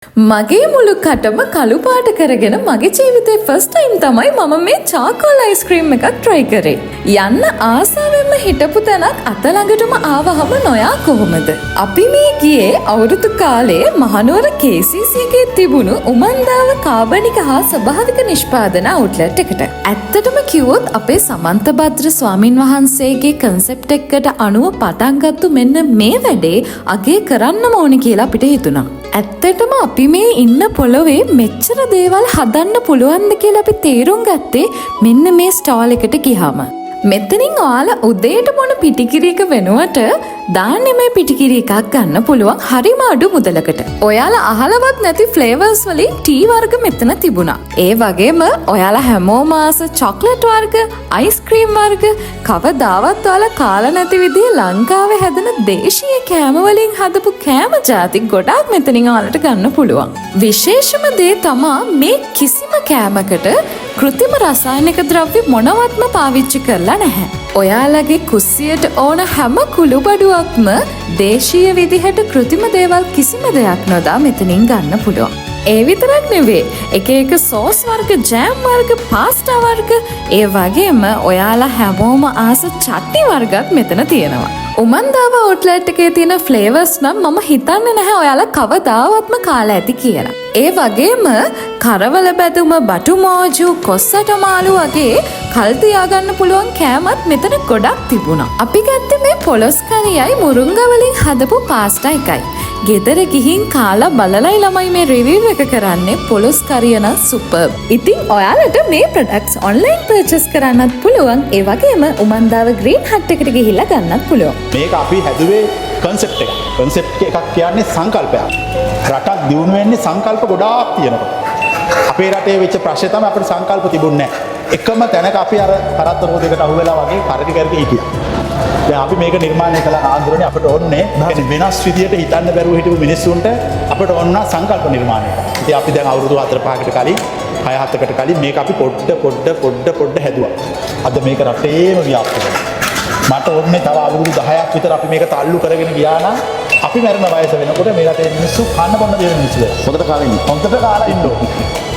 මගේ මුළු කටම කළු පාට කරගෙන මගේ ජීවිතේ ෆස්ට් ටයිම් තමයි මම මේ චාකෝල් අයිස්ක්‍රීම් එකක් try කරේ. යන්න ආසාවෙන්ම හිටපු තැනක් අත ළඟටම ආවහම නොයා කොහොමද? අපි මේ ගියේ අවුරුදු කාලේ මහනුවර KCC එකේ තිබුණු උමන්දාව කාබනික හා ස්වභාවික නිෂ්පාදන අවුට්ලට් එකට. ඇත්තටම කිව්වොත් අපේ සමන්තභද්‍ර ස්වාමින් වහන්සේගේ කන්සෙප්ට් එකකට අනුව පටන් ගත්තු මෙන්න මේ වැඩේ අගේ කරන්නම ඕනේ කියලා අපිට හිතුණා. ඇත්තටම අපි මේ ඉන්න පොළොවේ මෙච්චර දේවල් හදන්න පුළුවන්ද කියලා අපි තේරුම් ගත්තේ මෙන්න මේ ස්ටෝල් එකට ගියාම. මෙතනින් ඔයාලා උදේට මොන පිටිකිරියක වෙනුවට දාන්නේ මේ පිටිකිරි එකක් ගන්න පුළුවන් හරිම අඩු මුදලකට. ඔයාලා අහලවත් නැති ෆ්ලේවර්ස් වලින් ටී වර්ග මෙතන තිබුණා. ඒ වගේම ඔයාලා හැමෝම ආස චොක්ලට් වර්ග, අයිස්ක්‍රීම් වර්ග, කවදාවත් ඔයාලා කාලා නැති විදිහේ ලංකාවේ හැදෙන දේශීය කෑම වලින් හදපු කෑම ಜಾති ගොඩාක් මෙතනින් ඔයාලට ගන්න පුළුවන්. විශේෂම දේ තමා මේ කිසිම කෑමකට කෘත්‍රිම රසායනික ද්‍රව්‍ය මොනවත්ම පාවිච්චි කරලා නැහැ. ඔයාලගේ කුස්සියට ඕන හැම කුළුබඩුවක්ම දේශීය විදිහට කෘත්‍රිම දේවල් කිසිම දෙයක් නොදා මෙතනින් ගන්න පුළුවන්. ඒ විතරක් නෙවෙයි. එක එක සෝස් වර්ග, ජෑම් වර්ග, පාස්ටා වර්ග, ඒ වගේම ඔයාලා හැමෝම ආස චට්නි වර්ගත් මෙතන තියෙනවා. උමන්දාව අවුට්ලට් එකේ තියෙන ෆ්ලේවර්ස් නම් මම හිතන්නේ නැහැ ඔයාලා කවදාවත්ම කාලා ඇති කියලා. ඒ වගේම කරවල බැදුම, බටු මෝජු, කොස්සට මාළු වගේ කල් තියාගන්න පුළුවන් කෑමත් මෙතන ගොඩක් තිබුණා. අපි ගත්තේ මේ පොලොස් කරියයි මුරුංගා වලින් හදපු පාස්ටා එකයි. ගෙදර ගිහින් කාලා බලලයි ළමයි මේ රිවිව් එක කරන්නේ. පොලොස් කරිය නම් සුපර්බ්. ඉතින් ඔයාලට මේ ප්‍රොඩක්ට්ස් ඔන්ලයින් පර්චේස් කරන්නත් පුළුවන්. ඒ වගේම උමන්දාව ග්‍රීන් හට් එකට ගිහිල්ලා ගන්නත් පුළුවන්. මේක අපි හැදුවේ කන්සෙප්ට් එකක්. කන්සෙප්ට් එකක් කියන්නේ සංකල්පයක්. රටක් දියුණු වෙන්නේ සංකල්ප ගොඩාක් තියෙනකොට. අපේ රටේ වෙච්ච ප්‍රශ්නේ තමයි අපිට සංකල්ප තිබුණේ නැහැ. එකම තැනක අපි අර කරත්ත රෝදයකට අහු වෙලා වගේ කරටි කරටි හිටියා. දැන් අපි මේක නිර්මාණය කළ ආන්දෝලනේ අපිට ඕනේ වෙනස් විදියට හිතන්න බැරුව හිටපු මිනිස්සුන්ට අපිට ඕන සංකල්ප නිර්මාණය කරන්න. ඉතින් අපි දැන් අවුරුදු 4-5කට කලින් 6-7කට කලින් මේක අපි පොඩ්ඩ හැදුවා. අද මේක රටේම ව්‍යාප්ත වෙනවා. මට ඕනේ තව අවුරුදු 10ක් විතර අපි මේක තල්ලු කරගෙන ගියා නම් අපි මරණ වයස වෙනකොට මේ රටේ මිනිස්සු කන්න බොන්න දෙන මිනිස්සු. හොඳට කාලා ඉන්න ඕනේ.